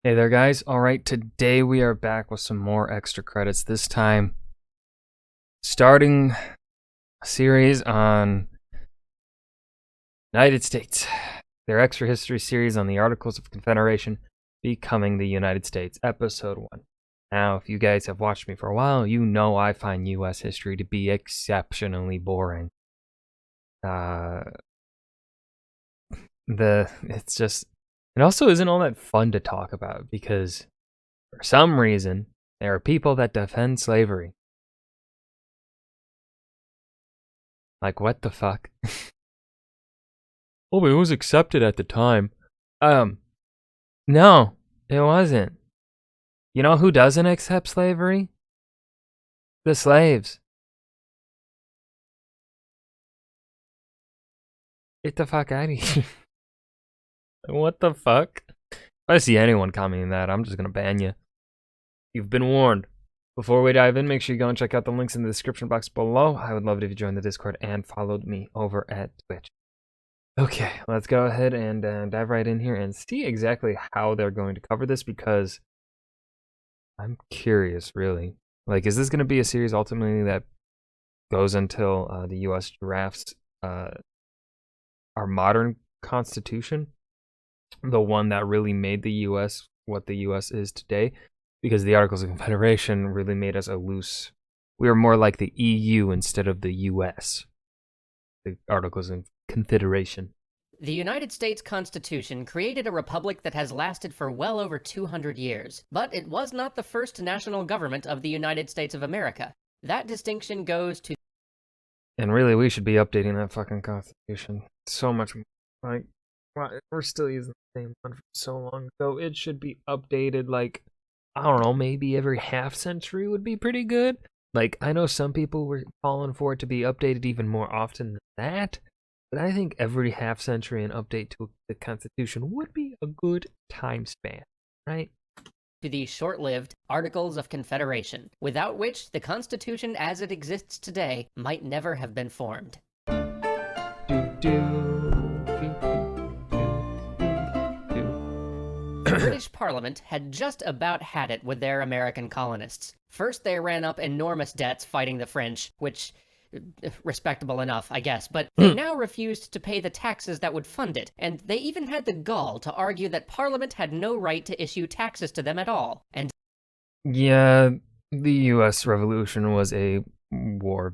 Hey there, guys. All right, today we are back with some more extra credits. This time, starting a series on United States. Their extra history series on the Articles of Confederation becoming the United States, episode 1. Now, if you guys have watched me for a while, you know I find U.S. history to be exceptionally boring. It also isn't all that fun to talk about because for some reason, there are people that defend slavery. Like, what the fuck? Oh, it was accepted at the time. No, it wasn't. You know who doesn't accept slavery? The slaves. Get the fuck out of here. What the fuck? If I see anyone commenting that, I'm just gonna ban you. You've been warned. Before we dive in, make sure you go and check out the links in the description box below. I would love it if you joined the Discord and followed me over at Twitch. Okay, let's go ahead and dive right in here and see exactly how they're going to cover this, because I'm curious, really. Like, is this going to be a series ultimately that goes until the U.S. drafts our modern constitution? The one that really made the U.S. what the U.S. is today? Because the Articles of Confederation really made us a loose... We are more like the EU instead of the U.S. The Articles of Confederation. The United States Constitution created a republic that has lasted for well over 200 years, but it was not the first national government of the United States of America. That distinction goes to... And really, we should be updating that fucking Constitution. So much more. Like, we're still using the same one for so long ago. It should be updated, like, I don't know, maybe every half century would be pretty good. Like, I know some people were calling for it to be updated even more often than that, but I think every half century an update to the Constitution would be a good time span, right? To the short-lived Articles of Confederation, without which the Constitution as it exists today might never have been formed. The British Parliament had just about had it with their American colonists. First, they ran up enormous debts fighting the French, which... respectable enough, I guess, but they now refused to pay the taxes that would fund it, and they even had the gall to argue that Parliament had no right to issue taxes to them at all. And yeah, the U.S. Revolution was a war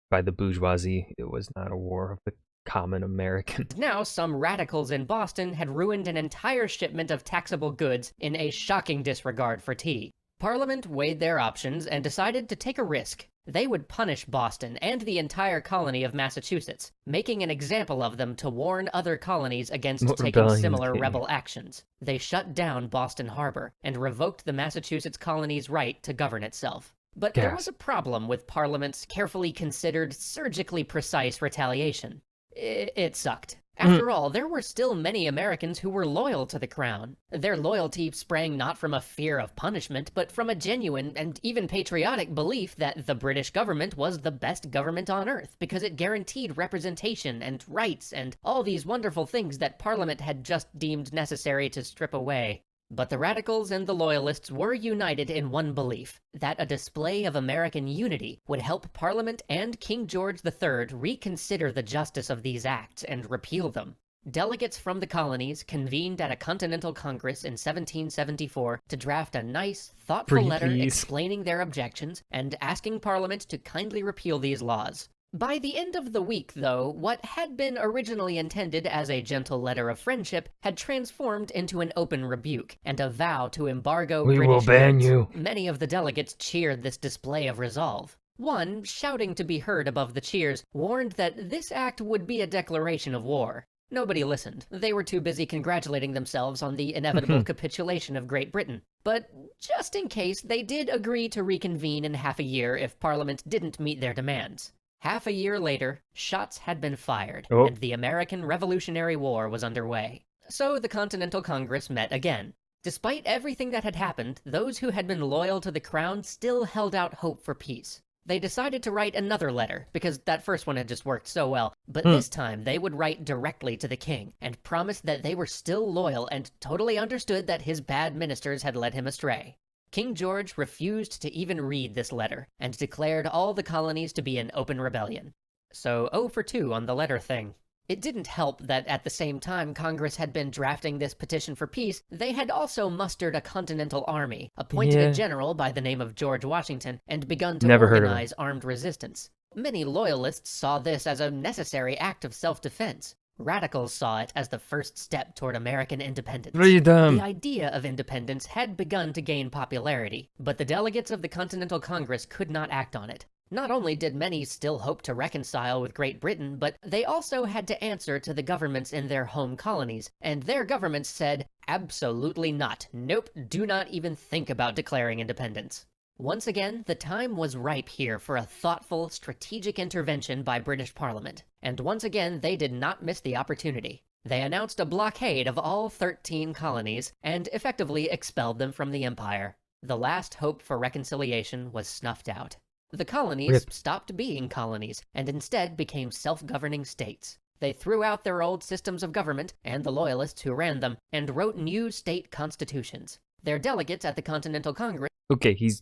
by the bourgeoisie. It was not a war of the common American. Now, some radicals in Boston had ruined an entire shipment of taxable goods in a shocking disregard for tea. Parliament weighed their options and decided to take a risk. They would punish Boston and the entire colony of Massachusetts, making an example of them to warn other colonies against taking similar rebel actions. They shut down Boston Harbor and revoked the Massachusetts colony's right to govern itself. But there was a problem with Parliament's carefully considered, surgically precise retaliation. It sucked. After all, there were still many Americans who were loyal to the crown. Their loyalty sprang not from a fear of punishment, but from a genuine and even patriotic belief that the British government was the best government on earth, because it guaranteed representation and rights and all these wonderful things that Parliament had just deemed necessary to strip away. But the radicals and the loyalists were united in one belief, that a display of American unity would help Parliament and King George III reconsider the justice of these acts and repeal them. Delegates from the colonies convened at a Continental Congress in 1774 to draft a nice, thoughtful letter explaining their objections and asking Parliament to kindly repeal these laws. By the end of the week, though, what had been originally intended as a gentle letter of friendship had transformed into an open rebuke and a vow to embargo British goods. We will ban you. Many of the delegates cheered this display of resolve. One, shouting to be heard above the cheers, warned that this act would be a declaration of war. Nobody listened. They were too busy congratulating themselves on the inevitable capitulation of Great Britain. But just in case, they did agree to reconvene in half a year if Parliament didn't meet their demands. Half a year later, shots had been fired, and the American Revolutionary War was underway. So the Continental Congress met again. Despite everything that had happened, those who had been loyal to the crown still held out hope for peace. They decided to write another letter, because that first one had just worked so well, but this time they would write directly to the king, and promised that they were still loyal and totally understood that his bad ministers had led him astray. King George refused to even read this letter, and declared all the colonies to be in open rebellion. So 0 for 2 on the letter thing. It didn't help that at the same time Congress had been drafting this petition for peace, they had also mustered a continental army, appointed a general by the name of George Washington, and begun to organize armed resistance. Many loyalists saw this as a necessary act of self-defense. Radicals saw it as the first step toward American independence. Freedom! The idea of independence had begun to gain popularity, but the delegates of the Continental Congress could not act on it. Not only did many still hope to reconcile with Great Britain, but they also had to answer to the governments in their home colonies, and their governments said, absolutely not. Nope, do not even think about declaring independence. Once again, the time was ripe here for a thoughtful, strategic intervention by British Parliament, and once again they did not miss the opportunity. They announced a blockade of all 13 colonies, and effectively expelled them from the empire. The last hope for reconciliation was snuffed out. The colonies stopped being colonies, and instead became self-governing states. They threw out their old systems of government, and the loyalists who ran them, and wrote new state constitutions. Their delegates at the Continental Congress... Okay, he's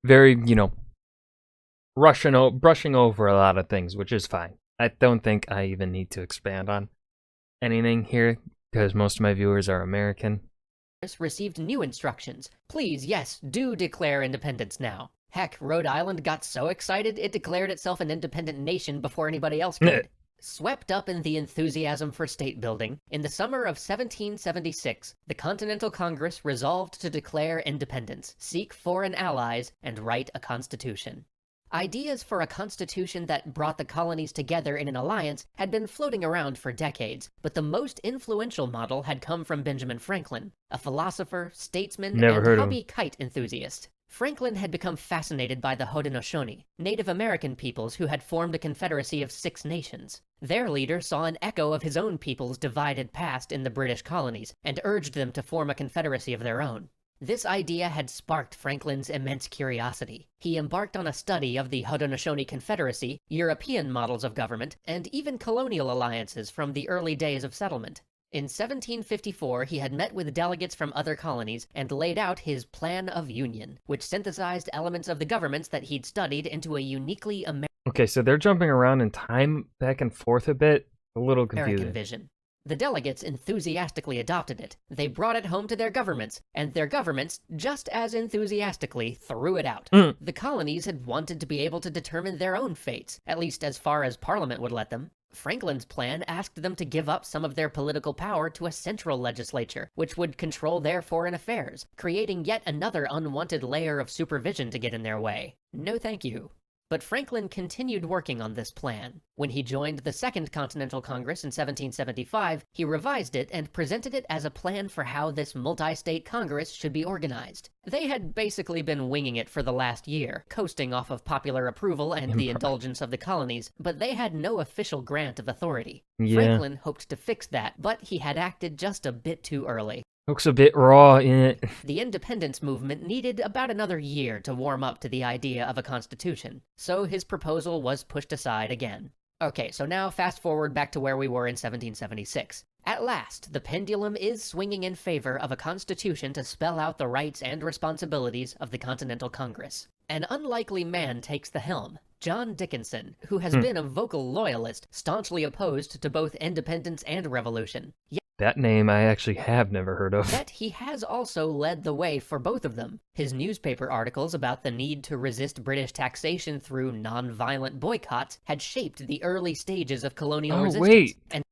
very, brushing over a lot of things, which is fine. I don't think I even need to expand on anything here, because most of my viewers are American. Received new instructions. Please, yes, do declare independence now. Heck, Rhode Island got so excited it declared itself an independent nation before anybody else could. Swept up in the enthusiasm for state building, in the summer of 1776, the Continental Congress resolved to declare independence, seek foreign allies, and write a constitution. Ideas for a constitution that brought the colonies together in an alliance had been floating around for decades, but the most influential model had come from Benjamin Franklin, a philosopher, statesman, and hobby kite enthusiast. Franklin had become fascinated by the Haudenosaunee, Native American peoples who had formed a confederacy of 6 nations. Their leader saw an echo of his own people's divided past in the British colonies, and urged them to form a confederacy of their own. This idea had sparked Franklin's immense curiosity. He embarked on a study of the Haudenosaunee Confederacy, European models of government, and even colonial alliances from the early days of settlement. In 1754, he had met with delegates from other colonies and laid out his Plan of Union, which synthesized elements of the governments that he'd studied into a uniquely Okay, so they're jumping around in time back and forth a bit. A little confusing. American vision. The delegates enthusiastically adopted it. They brought it home to their governments, and their governments, just as enthusiastically, threw it out. The colonies had wanted to be able to determine their own fates, at least as far as Parliament would let them. Franklin's plan asked them to give up some of their political power to a central legislature, which would control their foreign affairs, creating yet another unwanted layer of supervision to get in their way. No thank you. But Franklin continued working on this plan. When he joined the Second Continental Congress in 1775, he revised it and presented it as a plan for how this multi-state Congress should be organized. They had basically been winging it for the last year, coasting off of popular approval and the indulgence of the colonies, but they had no official grant of authority. Franklin hoped to fix that, but he had acted just a bit too early. Looks a bit raw in it. The independence movement needed about another year to warm up to the idea of a constitution, so his proposal was pushed aside again. Okay, so now fast forward back to where we were in 1776. At last, the pendulum is swinging in favor of a constitution to spell out the rights and responsibilities of the Continental Congress. An unlikely man takes the helm. John Dickinson, who has been a vocal loyalist, staunchly opposed to both independence and revolution. That name I actually have never heard of. Yet he has also led the way for both of them. His newspaper articles about the need to resist British taxation through non-violent boycotts had shaped the early stages of colonial resistance. Wait. And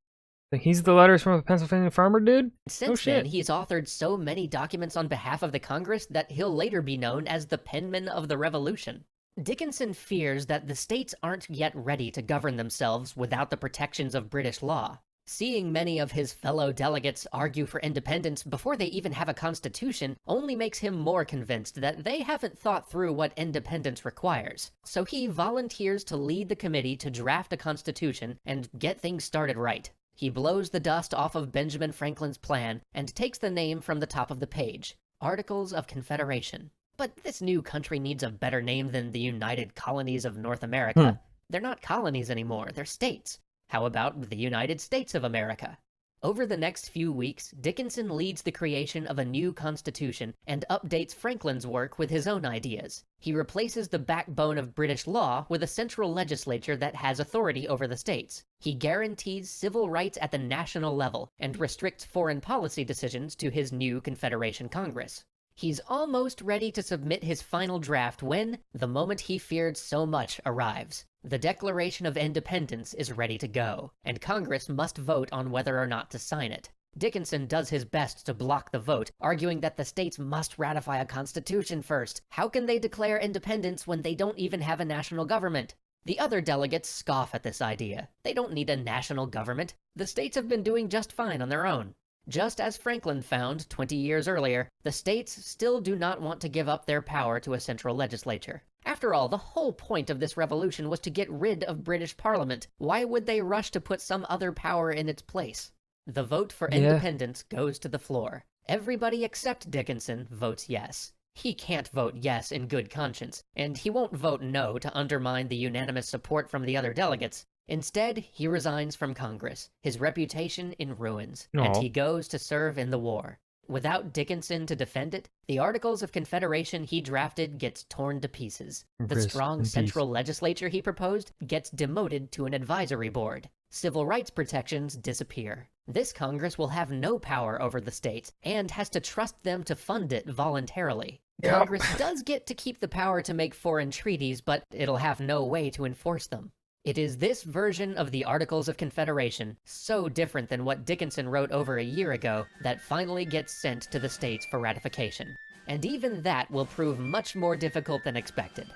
he's the letters from the Pennsylvania farmer dude? Since then, he's authored so many documents on behalf of the Congress that he'll later be known as the penman of the Revolution. Dickinson fears that the states aren't yet ready to govern themselves without the protections of British law. Seeing many of his fellow delegates argue for independence before they even have a constitution only makes him more convinced that they haven't thought through what independence requires. So he volunteers to lead the committee to draft a constitution and get things started right. He blows the dust off of Benjamin Franklin's plan and takes the name from the top of the page, Articles of Confederation. But this new country needs a better name than the United Colonies of North America. They're not colonies anymore, they're states. How about the United States of America? Over the next few weeks, Dickinson leads the creation of a new constitution and updates Franklin's work with his own ideas. He replaces the backbone of British law with a central legislature that has authority over the states. He guarantees civil rights at the national level and restricts foreign policy decisions to his new Confederation Congress. He's almost ready to submit his final draft when the moment he feared so much arrives. The Declaration of Independence is ready to go, and Congress must vote on whether or not to sign it. Dickinson does his best to block the vote, arguing that the states must ratify a constitution first. How can they declare independence when they don't even have a national government? The other delegates scoff at this idea. They don't need a national government. The states have been doing just fine on their own. Just as Franklin found 20 years earlier, the states still do not want to give up their power to a central legislature. After all, the whole point of this revolution was to get rid of British Parliament. Why would they rush to put some other power in its place? The vote for independence goes to the floor. Everybody except Dickinson votes yes. He can't vote yes in good conscience, and he won't vote no to undermine the unanimous support from the other delegates. Instead, he resigns from Congress, his reputation in ruins, and he goes to serve in the war. Without Dickinson to defend it, the Articles of Confederation he drafted gets torn to pieces. The strong central legislature he proposed gets demoted to an advisory board. Civil rights protections disappear. This Congress will have no power over the states, and has to trust them to fund it voluntarily. Congress does get to keep the power to make foreign treaties, but it'll have no way to enforce them. It is this version of the Articles of Confederation, so different than what Dickinson wrote over a year ago, that finally gets sent to the states for ratification. And even that will prove much more difficult than expected.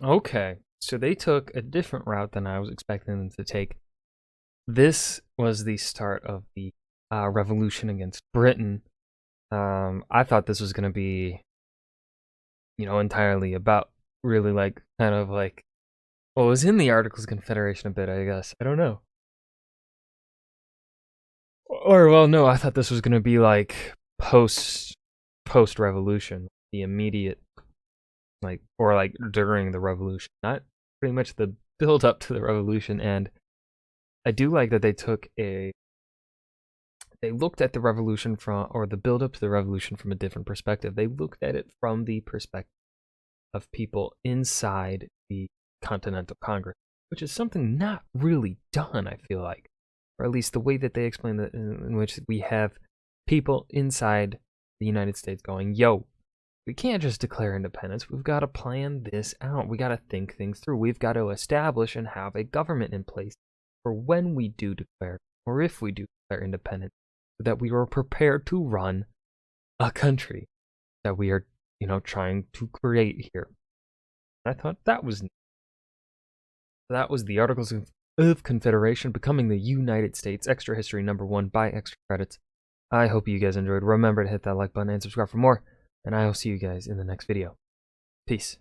Okay, so they took a different route than I was expecting them to take. This was the start of the revolution against Britain. I thought this was going to be, entirely about really well, it was in the Articles of Confederation a bit, I guess. I don't know. No, I thought this was going to be like post-revolution, the immediate, or during the revolution, not pretty much the build up to the revolution. And I do like that they looked at the revolution or the build up to the revolution from a different perspective. They looked at it from the perspective of people inside the Continental Congress, which is something not really done, I feel like, or at least the way that they explain it, in which we have people inside the United States going, yo, we can't just declare independence, we've got to plan this out, we got to think things through, we've got to establish and have a government in place for when we do declare, or if we do declare independence, so that we are prepared to run a country that we are, trying to create here. I thought that was the Articles of Confederation becoming the United States. Extra History #1 by Extra Credits. I hope you guys enjoyed. Remember to hit that like button and subscribe for more. And I will see you guys in the next video. Peace.